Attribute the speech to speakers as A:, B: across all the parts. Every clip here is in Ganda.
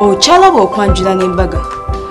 A: Ochalaba okwanjula n'embaga.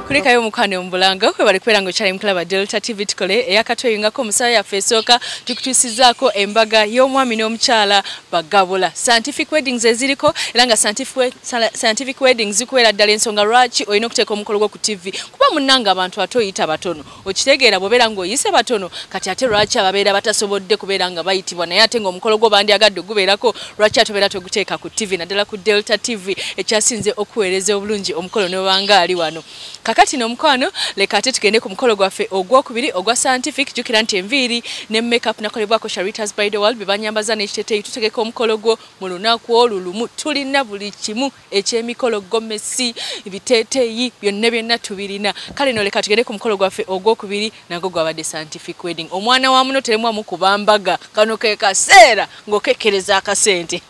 B: Kulikayo mukwane ombulanga kwe bali kwera ngo chali mklaba Delta TV tukole eyakatoyingako omusaya yaffe esooka tukutusizaako embaga y'omwami n'omukyala bagabula. Scientific weddings eziriko era nga scientific weddings zikwera ddala ensonga lwaki olina okuteeka omukolo gwo ku TV kuba munnanga abantu atoyita batono okitegeera bw'obeera ng'oyise batono kati ate lwaki ababeera batasobodde kubeera nga bayitibwa naye ate ng'omukolo gwo bandyagadde gubeerako lwaki atobeera toguteeka ku TV naddala ku Delta TV ekyasinze okuweereza obulungi omukolo n'obanga ali wano. Kakati n'omukwano leka ate tugende ku mukolo gwaffe ogwokubiri ogwa scientific jukira nti enviiri ne makeup nakolebwako Charitas by the World bibanyambaza n'ekiteteeyi tutegeka omukolo gwo mu lunaku olulumu tulina buli kimu eky'emikolo gomesi ebiteteeyi byonna tubirina kale no leka tugende ku mukolo gwaffe ogwokubiri nagwo gwabadde scientific wedding omwana wa muno teremwamu kubambaga kano ke kaseera ng'okekkereza akasente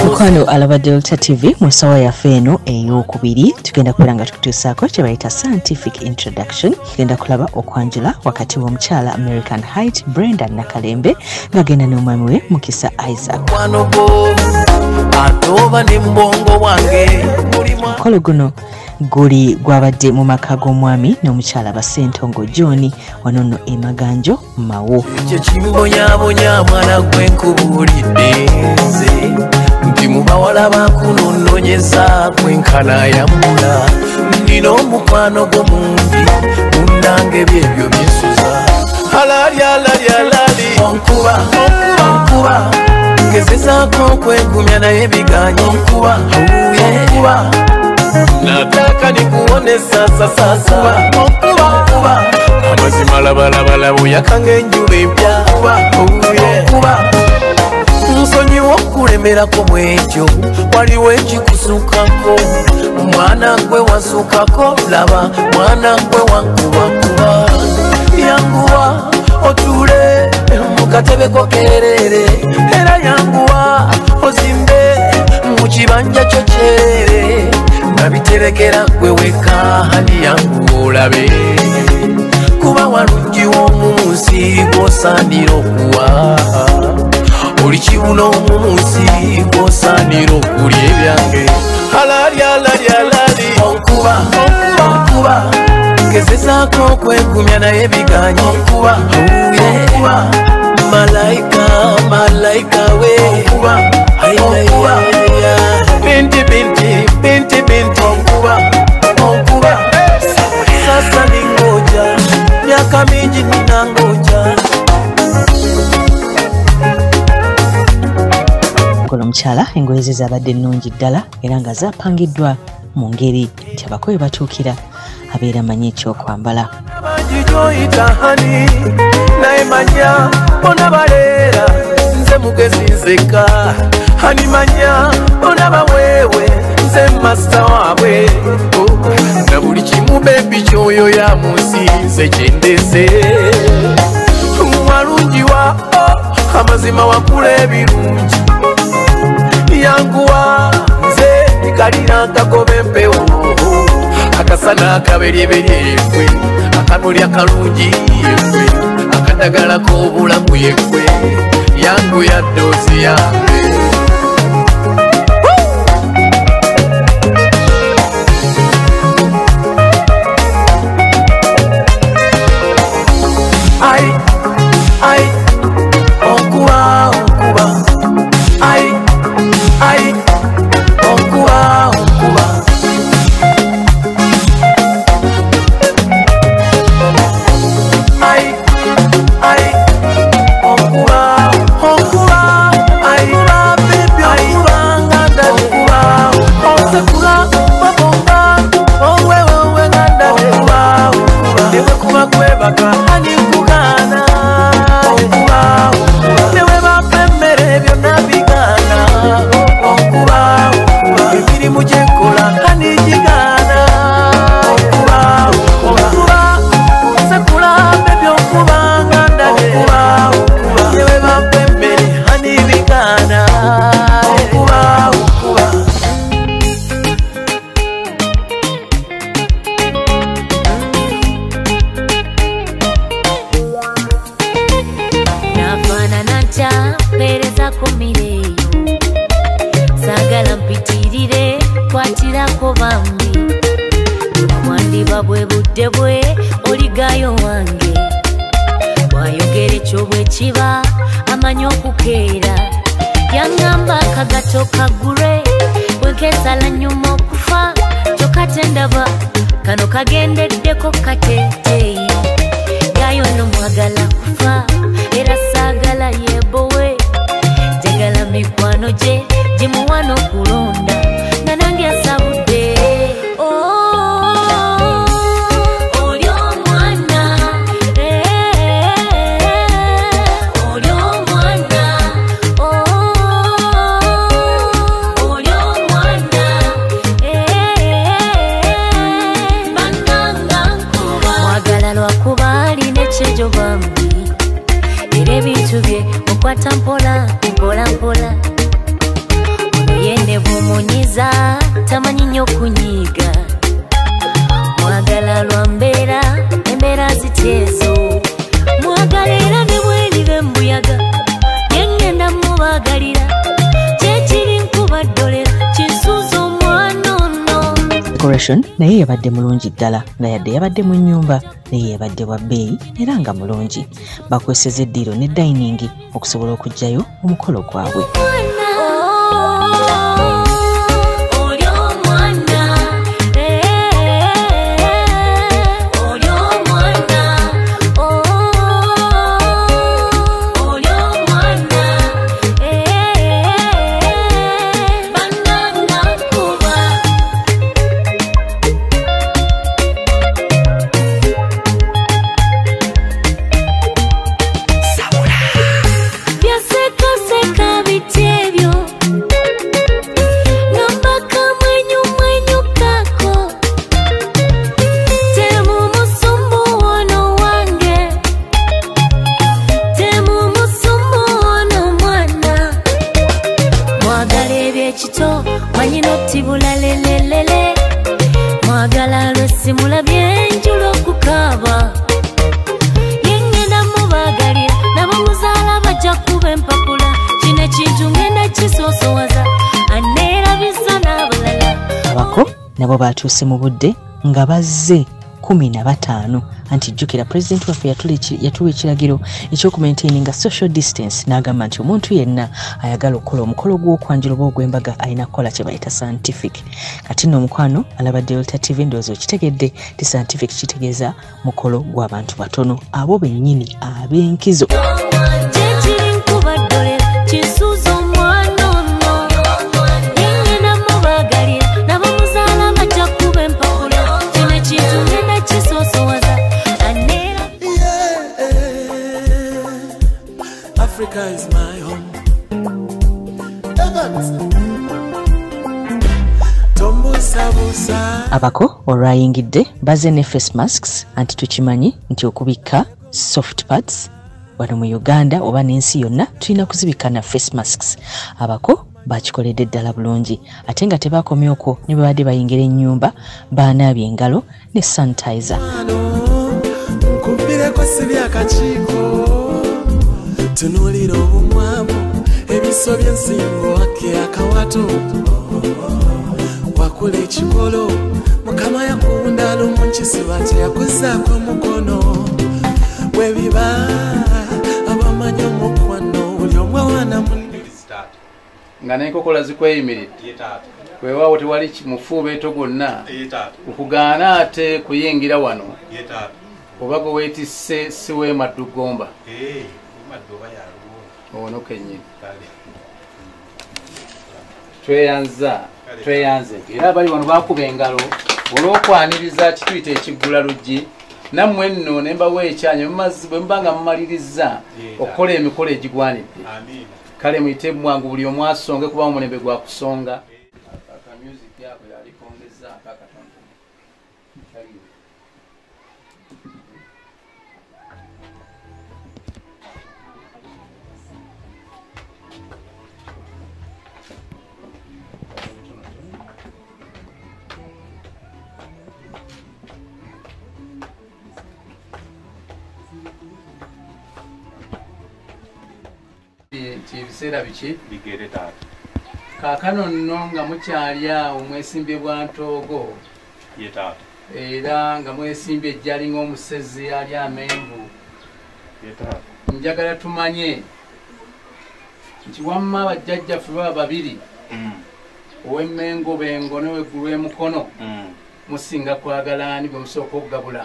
C: Mukwano alaba Delta TV musawa yaffe eno ey'okubiri tugenda kubeera nga tukutuusaako kye bayita scientific introduction tugenda kulaba okwanjula wakati w'omukyala American Height Brenda Nakalembe ng'agenda n'omwami we Mukisa Isaac. Omukolo guno guli gwabadde mu maka g'omwami n'omukyala Basentongo John wano nno e Maganjo Mawo.
D: Ekyo kimbonyabonya mwana gwenkubulidde nze nti mu bawala bakunonyeza kwenkana yambula nina omukwano gw'omungi munnange byebyo byensuza alali onkuba ngezezaako okwegumya naye biganya onkuba nataka nikuonesa sasa onkuba amazima labalabala buyakanga enjuba empya onkuba nsonyiwa okulemerako mwekyo waliwo ekikusukako mwana gwe wasukako laba mwana gwe wankubakuba yanguwa otule mu katebe kokerere era yanguwa ozimbe mu kibanja kyo kyere nabiterekera gwe weka hali yangu olabe kuba walungi w'omunsi gwosaanira okuwa oli kibuno omunsi gwosaanira okulya ebyange alali onkuba ngezezaako okwegumya naye biganya onkuba malayika we binti onkuba sasa ningoja miaka mingi ninangoja.
C: Kono omukyala engoye ze zabadde nnungi ddala era nga zapangiddwa mu ngeri nti abakoye batuukira abeera manyi ekyokwambala.
D: Banjijoyitahani naye manya bona baleera nze mugezi nzeka hani manya bona baweewe nze masita waabwe na buli kimu bebi kyoyo ya munsi nze kyendese walungiwa amazima wakula ebirungi yanguwa nze ikalira nkagoba empewo akasana akaberyebere yekwe akamuli akalungi yekwe akadagala k'obulamu yekwe yangu ya doozi yange
E: nkomireyo sagala mpitirire kwatirako bambi mwandiba bwe budde bwe oligayo wange wayogera ekyo bwe kiba amanyi okukeera yangamba akagato kagure bwekesala nyuma okufa kyokatendaba kano kagendeddeko kateteeyi gayo nomwagala kufa era saagala yebowe jagala mikwano gye gimuwa n'okulonda nga nange asabudde oli omwana oli omwana oli omwana bannanga nkuba mwagala lwakuba alina ekyejo bambi era ebintu bye okwata mpola mpola mpola yene bumunyiza tamanyi nnyo kunyiga mwagala lwa mbeera embeera ziteezo mwagala era ne bweriba embuyaga yengenda mubagalira kyekiri nkubaddolera kinsuuza omwana ono
C: decoration naye yabadde mulungi ddala nga yadde yabadde mu nnyumba naye yabadde wa bbeeyi era nga mulungi bakweseza eddiiro ne dining okusobola okuggyayo omukolo gwabwe mwagala lwesimula byenjula okukaaba yengenda mubagalira nabo muzaala bajja kuba empapula kino ekintu ngenda kisoosowaza aneerabiza n'abalala abako nabo batuuse mu budde nga bazze 15 anti jjukira president waffe yatuwa ekiragiro ekyokumaintaininga social distance n'agamba nti omuntu yenna ayagala okukola omukolo gw'okwanjula oba ogw'embaga alina kukola kye bayita scientific kati nno omukwano alaba Delta TV ndowooza okitegedde ti scientific kitegeeza mukolo gw'abantu batono abo bennyini ab'enkizo
D: Africa is my home.
C: Abako olwayingidde bazze ne face masks anti tukimanyi nti okubikka soft pads wano mu Uganda oba n'ensi yonna tulina kuzibikka na face masks. Abako bakikoledde ddala bulungi ate nga tebakomyeko ne babadde bayingira ennyumba baanaabye engalo ne sanitizer.
D: Nkumbireko sibi akakiiko tunulira obumwamu ebiso by'ensingo wake akawato wakula ekikolo mukama yakunda lumunchisiba teyakuzaako mukono bwebiba abamanyi omukwano buli omwe wana nga n'enkokola zikweyimiridde weewaawo tewali mufuubeeto gwonna okugaana ate kuyingira wano oba gwe weetisse siweema ddugomba ono kenyini tweyanze era bali wano bakuba engalo olw'okwaniriza kituyita ekiggula luggi nammwe nno ne mbawa ekyanya bwe muba nga mumaliriza okukola emikolo egigwanidde kale muyite mwangu buli omu asonge kuba omulembe gwa kusonga. ebiseera biki
F: bigere taata
D: kaakano nno nga mukyali awo mwesimbye bwa ntoogo
F: ye taata
D: era nga mwesimbye ejjali ng'omusezi ali amenvu
F: ye taata
D: njagala tumanye nti wamma bajjajjaffe baba babiri ow'emmengo bengo n'oweggulu emukono musinga kwagala ani bwe musooka okugabula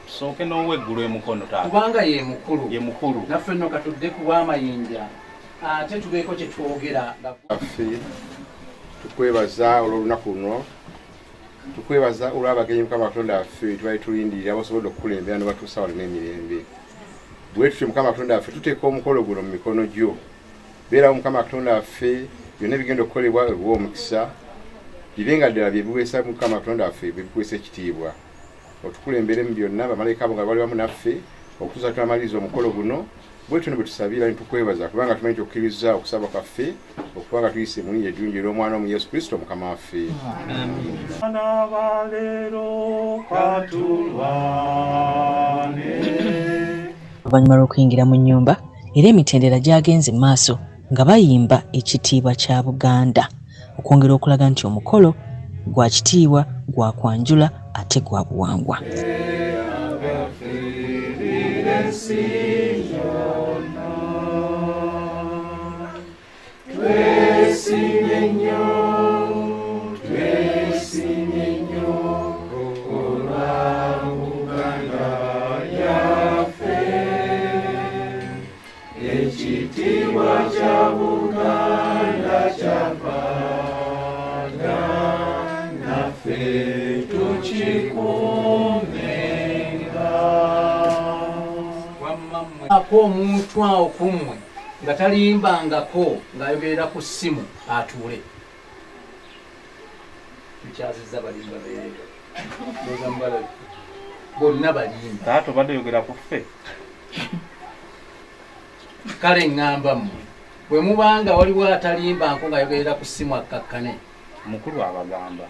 F: sooke n'oweggulu emukono taata
D: kubanga ye mukulu
F: ye mukulu
D: naffe nno katudde ku bw'amayinja ate tubeeko kye twogera
G: affe tukwebaza olw'olunaku luno tukwebaza olw'abagenyi mukama katonda waffe twali tulindirira basobodde okukulembera ne batuusa wano n'emirembe bwe tutyo mukama katonda waffe tuteeka omukolo guno mu mikono gyo beerawo mukama katonda waffe byonna ebigenda okukolebwa ebiwa omukisa bibe nga ddala bye biweesa mukama katonda waffe bye bikuweesa ekitiibwa otukulemberemu byonna bamalayika abo nga bali wamu naffe okutuusa tunamaliriza omukolo guno bwetyo ne bwe tusabira ne tukwebaza kubanga tumanyi tukkiriza okusaba kwaffe okuba nga tuyise mu linnya eddungi ery'omwana omu yesu kristo mukama waffe
C: oluvannyuma lw'okuyingira mu nnyumba era emitendera gyagenze mu maaso nga bayimba ekitiibwa kya Buganda okwongera okulaga nti omukolo gwa kitiibwa gwa kwanjula ate gwa buwangwa.
D: Ako omuntu awo kummwe nga talimbangako ng'ayogerera ku ssimu atuule tukyazizza balimba beereero bonna balimba
F: taata obadde oyogera ku ffe
D: kale ŋŋamba mmwe bwe mubanga waliwo atalimbanko ng'ayogerera ku ssimu akkakkane
F: mukulu abagamba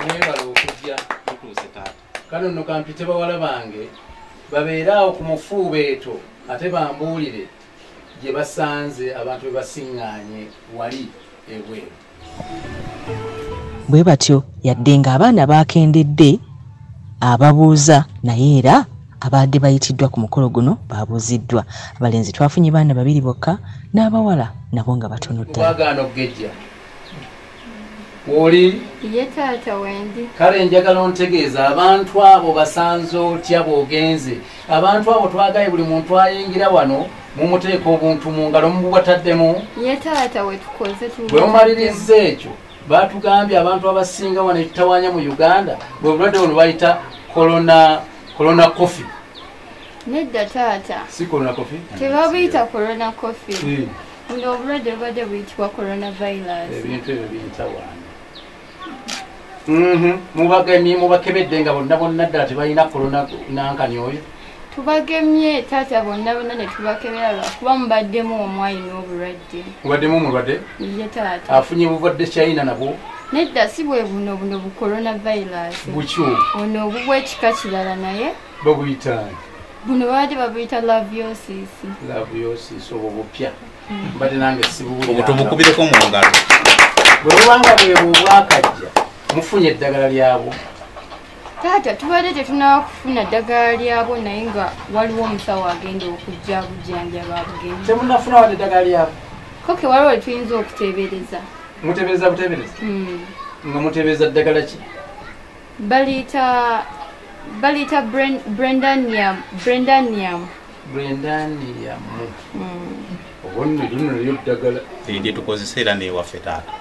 D: mwebala okujja
F: tutuuse taata
D: kale nno kampite bawala bange babeeraawo ku mufuubeeto ate bambuulire gye basanze abantu be basiŋŋaanye wali ebweru
C: bwe batyo yadde ng'abaana baakendedde ababuuza naye era abadde bayitiddwa ku mukolo guno babuuziddwa abalenzi twafunye baana babiri bokka n'abawala nabo nga batono ddala
D: wagaana okugejja woli
H: ye taata wendi
D: kale njagala ontegeeza abantu abo basanze otya bw'ogenze abantu abo twagaye buli muntu ayingira wano mumuteeka obuntu mu ngalo mububataddemu
H: ye taata wetukoze
D: bwe mumaliriza ekyo batugambye abantu abasinga wano ekitawaanya mu Uganda bwe bulwadde buno bayita corona coffee
H: nedda taata
D: si corona coffee
H: tebabuyita corona coffee nga obulwadde bubadde buyitibwa coronavirus
D: ebintu ebyo biyita waana mubagemye mubakebedde nga bonna ddala tebalina corona nankani oyo
H: tubagemye taata bonna ne tubakebera lwakuba mubaddemu omwayi n'obulwadde
D: mubaddemu omulwadde
H: ye taata
D: afunye buvadde China nabwo
H: nedda si bwe buno bu coronavirus
D: bukyo
H: ono obubwekika kirala naye
D: babuyita
H: buno babadde babuyita laviosis
D: obwo bupya mbadde nange sibuwulira
F: tubukubireko mu ngalo
D: bwe bubanga bwebwo obwakajja mufunye eddagala lyabwo
H: taata tubadde tetunaba kufuna ddagala lyabwo naye nga waliwo omusawo agenda okujja bujjanjaba abugenyi
D: temunafuna wadde eddagala lyabwo
H: koke waliwo wetuyinza okuteebereza
D: mutebereza butebereza nga mutebereza ddagala ki
H: baliyita brendanium
D: obonno lino lyo ddagala
F: lye tukozesa era newaffe taata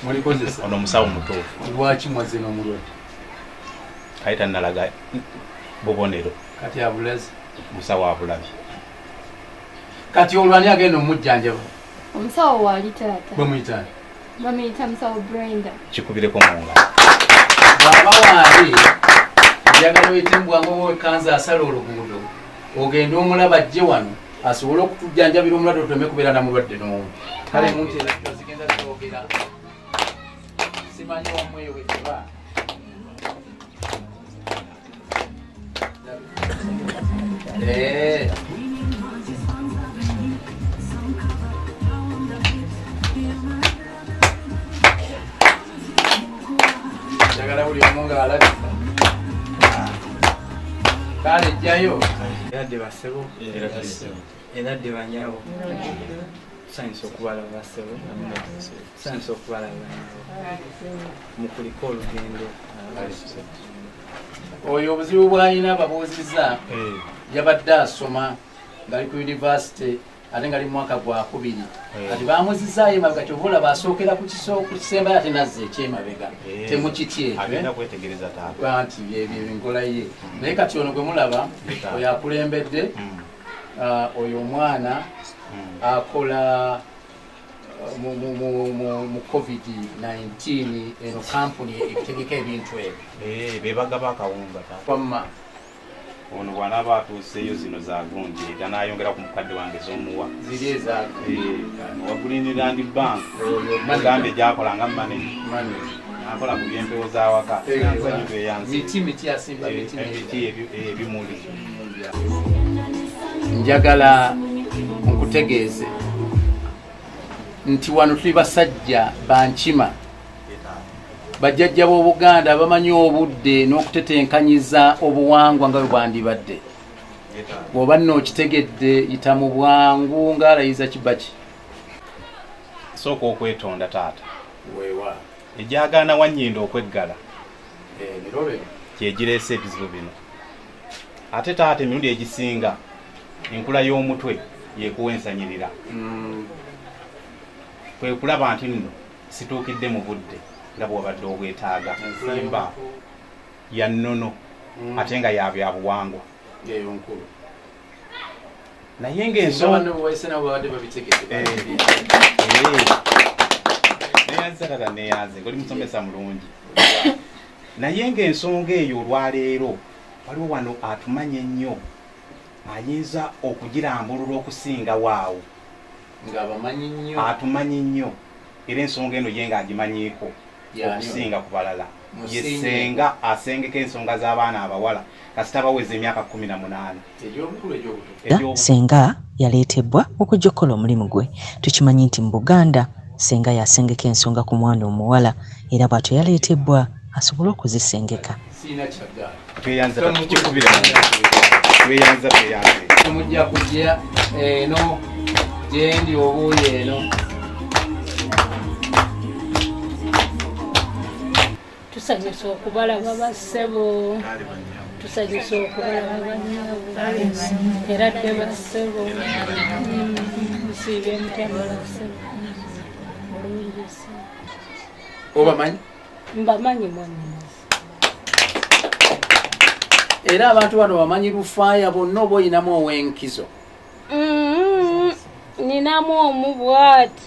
D: mulikozesa
F: ono omusawo mutuufu
D: lwaki mwaze n'omulwadde
F: kayita nalaga bubonero
D: kati abulazi
F: musawo abulabi
D: kati olwani agenda omujjanjaba
H: omusawo waali taata
D: bwe muyitani
H: bamuyita musawo Brenda
F: kikubireko mu ngalo
D: bwaba waali njagala oyite mubwangu bwekanza asala oluguudo ogenda omulaba ajje wano asobole okutujjanjabira omulwadde otome kubeera na mulwadde n'omu kale muntu era zigenda zoogera simanyi wamwewe teba njagala buli omu ng'alabika kale jjayo
I: eradde basebo eradde banyawo tusanyusa okubalaba basebo tusanyusa okubalaba banyawo mukuliko olugendo
D: oyo obuzibu bw'alina babuuzizza yabadde asoma ngali ku yunivasite ate ngali mu mwaka gwa 2 kati bamuzizaayo emabega kyova olaba asookera ku kisembayo ate nazza ekyemabega temukitye anti enkola ye naye kati ono gwe mulaba oyo akulembedde oyo omwana akola mu covid-19 eno kampuni etegeka ebintu ebyo
F: bebagaba akawunga
D: wamma
F: ono bw'anaaba atuuseeyo zino zagundi era n'ayongera ku mukadde wange z'omuwa
D: ziri ezago
F: wagulinirandi bank mugambe gyakolanga manage akola ku byempewo z'awaka emiti ebimuli
D: njagala nkutegeeze nti wano tuli basajja bankima bajjajja b'Obuganda bamanyi obudde n'okutetenkanyiza obuwangwa nga bwe bwandibadde bw'oba nno okitegedde yita mu bwangu ng'alayiza kibaki
F: sooka okwetonda taata
D: weewa
F: egyagaana wannyindo okweggala
D: mirobe
F: kyegireese ebizibu bino ate taata emirundi egisinga enkula y'omutwe yekuwensanyirira kwe kulaba nti nno situukidde mu budde nga bw'obadde obwetaaga simba ya nnono ate nga ya byabuwangwa naye ng'ensonga oli musomesa mulungi naye ng'ensonga eyo olwaleero waliwo wano atumanye ennyo ayinza okugirambulula okusinga waawo atumanyi nnyo era ensonga eno ye ng'agimanyiiko okusinga ku balala yesenga asengeka ensonga z'abaana abawala kasita baweza emyaka 18
C: senga yaleetebwa okujjokola omulimu gwe tukimanyi nti mu Buganda senga yasengeka ensonga ku mwana omuwala era bw'atyo yaleetebwa asobole okuzisengeka
D: mujja kujja eno gyendi obuuyi eno
J: tusanyusa okubalaba bassebo tusanyusa okubalaba bannyabo era dde bassebo musiibye emutambula ssebo mulungi
D: obamanyi
J: mbamanyi mwannyinaze
D: era abantu bano bamanyi lufaaya bonna oba oyinamu ow'enkizo
J: ninamu omubwati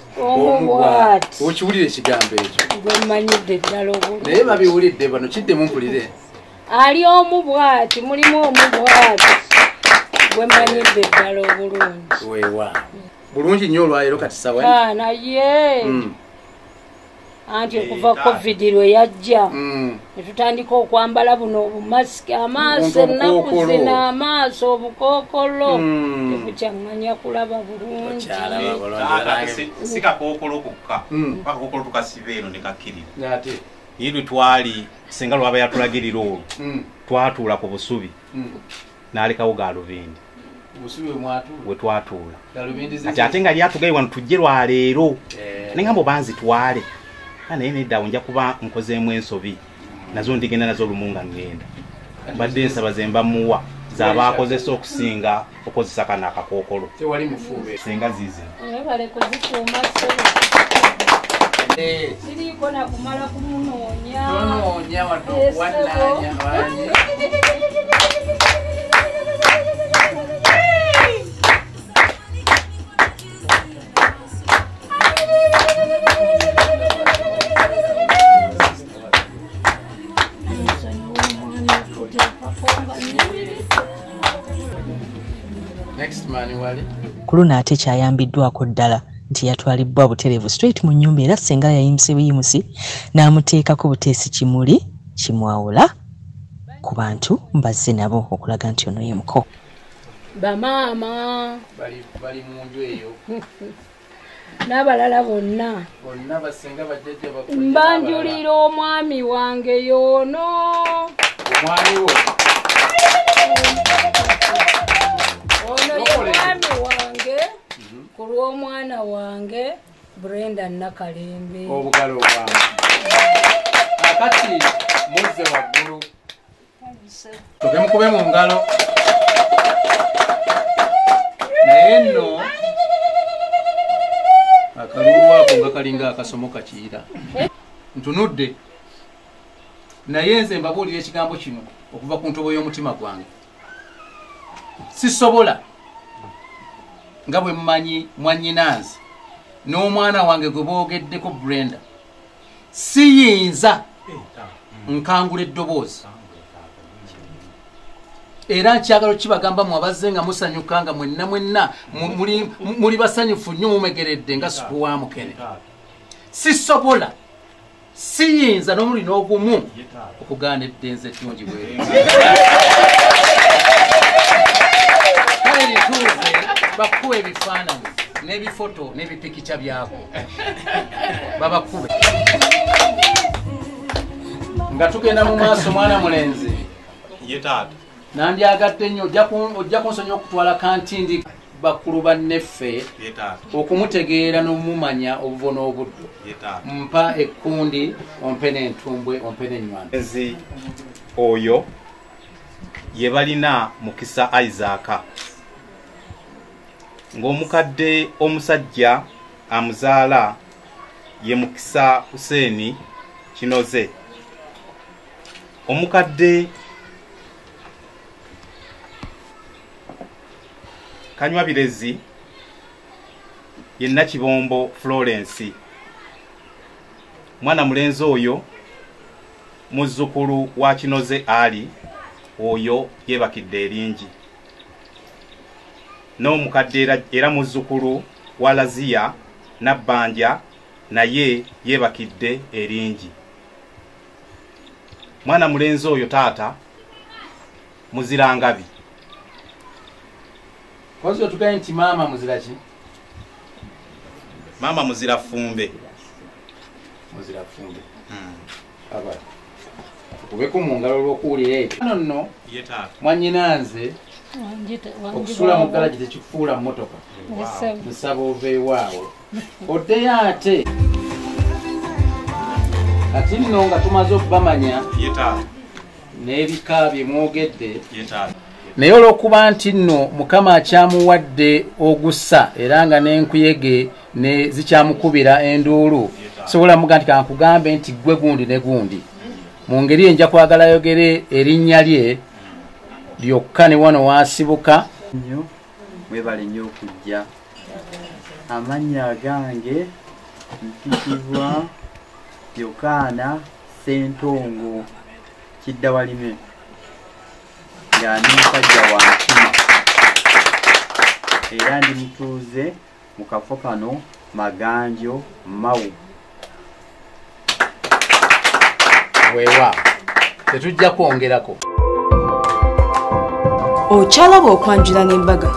D: okiwulire ekigambo ekyo
J: gwemmanyidde ddala obulungi
D: naye babiwulidde bano kiddemu mpulire
J: ali omubwati mulimu omubwati gwemmanyidde ddala obulungi
D: weewa bulungi nnyo olwaleero kati sawa
J: naye anti okuva covid lwe yajja netutandika okwambala buno obumasiki amaaso ennaku zina amaaso obukookolo tebukyaŋŋanya kulaba bulungi
F: si kakookolo kokka kakookolo tukasiba eno ne kakkirira ye lwe twali singa lwaba yatulagirira olwo twatuula ku busubi n'alekawo gaalubindi we twatuula ate nga lyatugaye wano tujje lwaleero nengamba obanzitwale naye neddawo nja kuba nkozeemu ensobi nazo ndigenda nazo olumu nga ngenda mbadde ensaba ze mbamuwa zaba akozesa okusinga okozesa kana akakookolo singa zizino
J: webale kuzikuuma siriiko nakumala kumunoonya
C: ku luno ate kyayambiddwako ddala nti yatwalibbwa butereevu straight mu nnyumba era senga yayimusi buyimusi n'amuteekako buteesi kimuli kimwawula ku bantu mbazze nabo okulaga nti ono yemuko
J: bamaama
D: bali mu nju eyo
J: n'abalala bonna
D: basinga bajjajja
J: mbanjulira omwami wange yoono
D: omwami wo
J: ono ye mwami wange ku lw'omwana wange Brenda Nakalembe
D: obugalo bwange akati muze waggulu tokemukube mu ngalo naye nno akalulu ako nga kalinga akasomo kakiira ntunudde naye nze mbabuulira ekigambo kino okuva ku ntobo y'omutima gwange sisobola nga bwe mmanyi mwannyinanze n'omwana wange gwe boogeddeko Brenda siyinza nkangula eddoboozi era nkyagala kibagamba mwabazze nga musanyuka nga mwenna muli basanyufu nnyo mumegeredde nga supu wa mukene sisobola siyinza n'omuli n'ogumu okugaana eddenze eddungi bwe kale lituuze bakuba ebifaananyi n'ebifoto n'ebipikica byabo babakube nga tugenda mu maaso mwana mulenzi
F: ye taata
D: nandyagadde nnyo ojja kunsonya okutwala kantindi bakulu banneffe okumutegeera n'omumanya obuvo n'obuddo mpa ekkundi ompe n'entumbwe ompe n'ennywanzi
F: oyo ye balina Mukisa Isaac ng'omukadde omusajja amuzaala ye Mukisa Hussein Kinoze omukadde Kanywa Birezi ye Nakibombo Florence mwana mulenzi oyo muzzukulu wa Kinoze Ali oyo yebakidde eringi n'omukadde era muzzukulu wa Lazia Nabbanja naye yebakidde eringi mwana mulenzi oyo taata muzirangabi
D: Kozo tugaye nti mama muzira ki?
F: Mama muzira fumbe.
D: Muzira fumbe. Aba. Kubeko mu ngalo lw'okuwulira ekyo. Nno
F: yeta.
D: Mwannyinanze. Okusula mu galaji tekifuula mmotoka. Nsaba ove waawo. Oddeyo ate. Kati nno nga tumaze okubamanya.
F: Yeta.
D: N'ebika bye mwogedde.
F: Yeta.
D: Naye olw'okuba nti nno Mukama akyamuwadde ogussa era nga n'enkuyege ne zikyamukubira enduulu sobola muga nti kankugambe nti gwe gundi ne gundi mu ngeri enja kwagala yogere erinnya lye lyokka ne wano wasibuka
I: nnyo mwebale nnyo okujja amannya gange mpitibwa Yokaana Ssentongo Kiddawalime nga ndi musajja wa nkima era ndi mutuuze mu kafo kano Maganjo Mawu
D: weewa tetujja kwongerako
A: okyalaba okwanjula n'embaga